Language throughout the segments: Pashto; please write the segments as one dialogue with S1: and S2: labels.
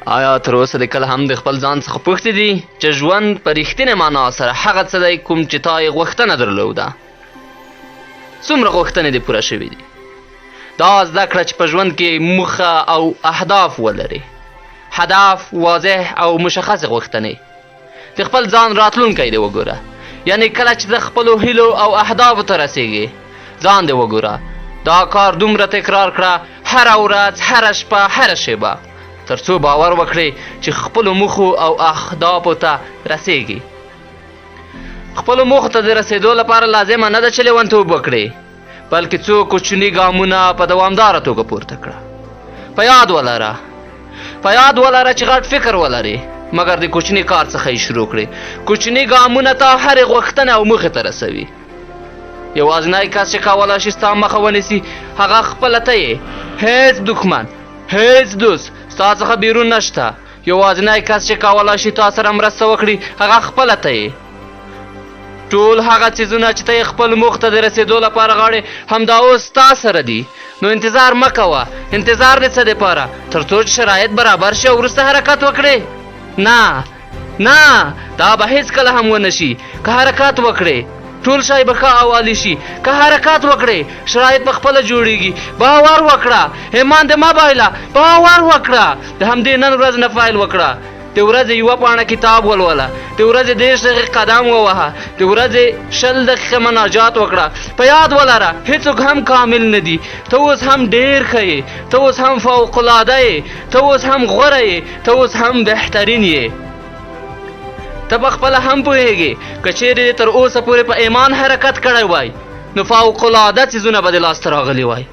S1: آیا تر اوسه دې کله هم د خپل ځان څخه پوښتې دي چې ژوند په رښتینې معنا سره هغه څه دی کوم چې تا یې غوښتنه درلوده؟ څومره غوښتنې دې پوره شوي دي؟ دا زده کړه چې په ژوند کې موخه او اهداف ولري، هدف واضح او مشخص غوښتنې. د خپل ځان راتلونکی دې وګوره، یعنی کله چې د خپلو هیلو او اهدافو ته رسیږي ځان دې وګوره. دا کار دومره تکرار کړه هره ورځ، هره شپه، هره شیبه، تر څو باور وکړې چې خپلو موخو او اهدافو ته رسیږي. خپلو موخو ته د رسېدو لپاره لازمه نه ده چې لیونتوب وکړې، بلکې څو کوچني ګامونه په دوامداره توګه پورته کړه. په یاد ولره چې غټ فکر ولرې، مګر د کوچني کار څخه یې شروع کړې. کوچني ګامونه تا هرې غوښتنې او موخې ته رسوي. یوازینی کس چې کولی شي ستا مخه ونیسي هغه خپله ته یې. هیڅ دښمن، هیڅ دوست ستا څخه بیرون نشته. یوازینی کس چې کولی شي تا سره مرسته وکړي هغه خپله ته یې. ټول هغه څیزونه چې ته یې خپل موخې ته د رسېدو لپاره غواړې همدا اوس ستا سره دي. نو انتظار مه کوه. انتظار د څه دپاره؟ تر څو چې شرایط برابر شي او وروسته حرکت وکړې. نه، دا به هیڅکله هم ونه شي. که حرکت وکړې ټول شی به ښه او عالي شي. که حرکت وکړې شرایط په خپله جوړېږي. باور وکړه، ایمان دې مه بایله، باور وکړه. د همدې نن ورځ نه پیل وکړه. د ورځې یوه پاڼه کتاب ولوله، د ورځې 30 دقیقې قدم ووهه، د ورځې 20 دقیقې مناجات وکړه. په یاد ولره هیڅوک هم کامل نه دي. ته اوس هم ډېر ښه یې، ته اوس هم فوقالعاده یې، ته اوس هم غوره یې، ته اوس هم بهترین یې. ته په خپله هم پوهېږې که چیرې تر اوسه پورې په ایمان حرکت کړی وای نو فوقالعاده څیزونه به دې لاسته راغلي وای،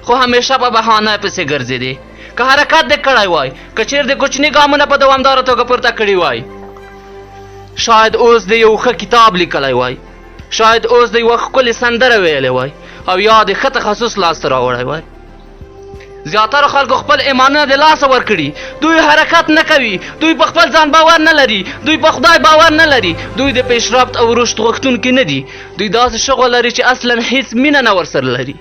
S1: خو همیشه په بهانه پسې ګرځېدې. که حرکت دې کړی وای، که چیرې د کوچني ګامونه په دوامداره توګه پورته کړي وای، شاید اوس د یو ښه کتاب لیکلی وای، شاید اوس د یوه ښکلې سندره ویلی وای، او یا د ښه تخصص لاسته راوړی وای. زیاتره خلکو خپل ایمانونه د لاسه ورکړي. دوی حرکت نه کوي، دوی په خپل ځان باور نه لري، دوی په خدای باور نه لري، دوی د پیشرفت او رشد غوښتونکي نه دي. دوی داسې شغل لري چې اصلا هیڅ مینه نه ورسره لري.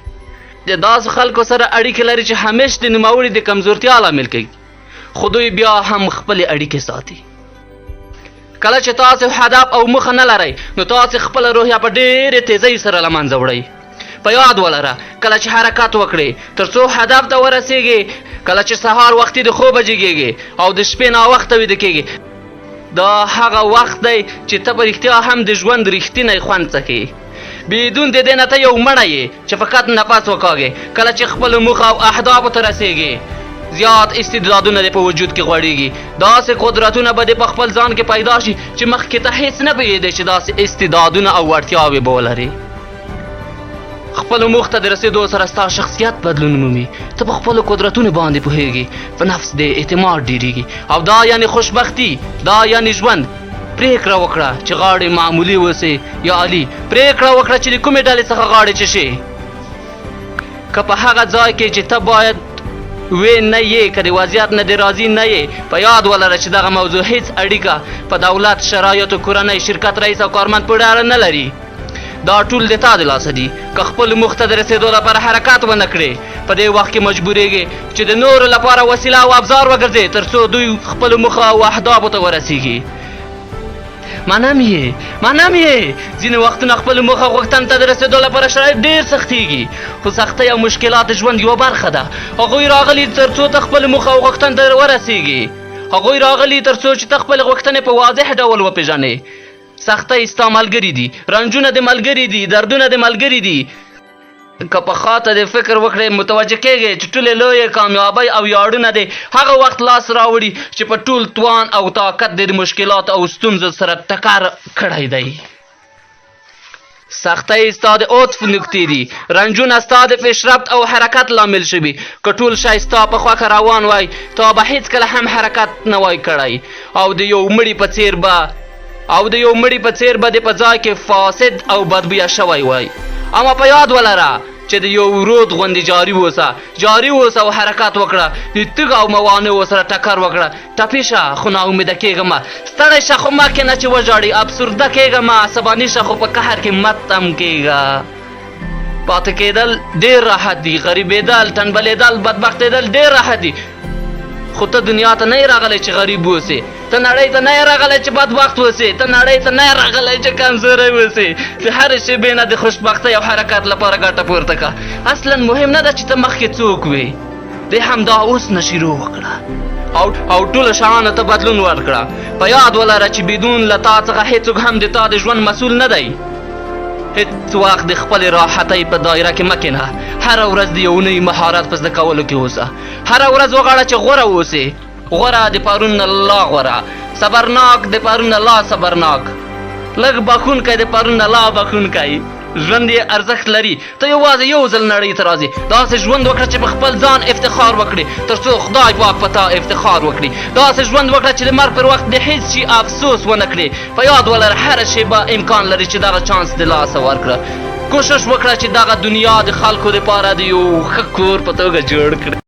S1: د داسې خلکو سره اړیکې لري چې همیش د نوموړي د کمزورتیا لامل کوي، خو دوی بیا هم خپلې اړیکې ساتي. کله چې تاسو هدف او موخه نه لرئ نو تاسو خپله روحیه په ډېرې تیزۍ سره له منځه وړئ. په یاد ولره کله چې حرکت وکړې تر څو هدف ته ورسېږې، کله چې سهار وختي د خوبه جګېږې او د شپې ناوخته ویده کېږې، دا هغه وخت دی چې ته په رښتیا هم د ژوند رښتینی خوند څکې. بدون د دې نه ته یو مړی یې چې فقط نفس وکاږې. کله چې خپلو موخه او اهدافو ته رسېږې زیات استعدادونه دې په وجود کې غوړېږي. داسې قدرتونه به دې په خپل ځان کې پیدا شي چې مخکې ته هېڅ نه پوهېدې چې داسې استعدادونه او وړتیاوې به ولرې. خپلو موخو ته د رسېدو سره ستا شخصیت بدلون مومي. ته په خپلو قدرتونو باندې پوهېږي، په نفس دې اعتماد ډېرېږي، او دا یعنې خوشبختي، دا یعنې ژوند. پرېکړه وکړه چې غاړې معمولي اوسې یا عالي. پرېکړه وکړه چې د کومې ډلې څخه غاړې چشې. که په هغه ځای کې چې ته باید وې نه یې، که د وضعیت نه دې راضي نه یې، په یاد ولره چې دغه موضوع هیڅ اړیکه په دولت، شرایطو، کورنۍ، شرکت رئیس او کارمند پورې اړه نه لري. دا ټول د تا د لاسه دي. که خپل موخې ته د رسېدو لپاره حرکت ونه کړې په دې وخت کې مجبورېږې چې د نورو لپاره وسیله او ابزار وګرځې تر څو دوی خپلو موخو او اهدافو ته ورسېږي. منم یې ځینې وختونه خپلو موخه غوښتنې ته د رسېدو لپاره شرایط ډېر سختېږي، خو سختۍ او مشکلات د ژوند یوه برخه ده. هغوی راغلي تر څو ته خپلو موخه او غوښتنې ته ورسېږي. هغوی راغلي تر څو چې ته خپلې غوښتنې په واضح ډول وپېژنې. سختۍ ستا ملګري دي، رنجونه د ملګري دي، دردونه د ملګري دي. که په خاطر د فکر وکړې متوجه کېږې چې ټولې لویې کامیابۍ او ویاړونه دې هغه وخت لاس راوړي چې په ټول توان او طاقت دې د مشکلات او ستونزو سره ټکر کړی دی. سختۍ ستا د عطف نکتې دي، رنجونه ستا د پیشرفت او حرکت لامل شوي. که ټول شی ستا په خوښه روان وای تا به هېڅکله هم حرکت نه وای کړی، او د یو مړي په څېر به دې په ځای کې فاسد او بدبویه شوی وای. اما په یاد ولره چې د یو رود غوندې جاري اوسه او حرکت وکړه. د تږ او موانعو سره ټکر وکړه. ټپي شه خو ناامیده کېږه مه، ستړی شه خو مه کښېنه چې وژاړې، افسرده کېږه مه، عصباني شه خو په قهر کې مه تم کېږه. پاتې کېدل ډېر راحت دي، غریبېدل، تنبلېدل، بدبختېدل ډېر راحت دي، خو ته دنیا ته نه یې راغلی چې غریب اوسې، ته نړۍ ته نه یې راغلی چې بدبخت اوسې، ته نړۍ ته نه یې راغلی چې کمزوری اوسې. د هرې شېبې نه د خوشبختۍ او حرکت لپاره ګټه پورته کړه. اصلا مهم نه ده چې ته مخکې څوک وې، دی همدا اوس نه شروع وکړه او ټولو شیانو ته بدلون ورکړه. په یاد ولره چې بدون له تا څخه هېڅوک هم د تا د ژوند مسؤل نه دی. هېڅ وخت د خپلې راحتۍ په دایره کې مه کښېنه. هره ورځ د یو نوي مهارت په زده کولو کې اوسه. هره ورځ وغواړه چې غوره اوسې. غوره د پرون نه لا غوره، صبرناک د پرون نه لا صبرناک، لږ بخښونکی د پرون نه لا بخښونکی. ژوند یې ارزښت لري. ته یوازې یو ځل نړۍ ته راځې. داسې ژوند وکړه چې په خپل ځان افتخار وکړې تر څو خدای پاک په تا افتخار وکړي. داسې ژوند وکړه چې د مرګ پر وخت د هېڅ شي افسوس ونه کړې. په یاد ولره هره شیبه امکان لري چې دغه چانس د لاسه ورکړه. کوشش وکړه چې دغه دنیا د خلکو دپاره د یو ښه کور په توګه جوړ کړې.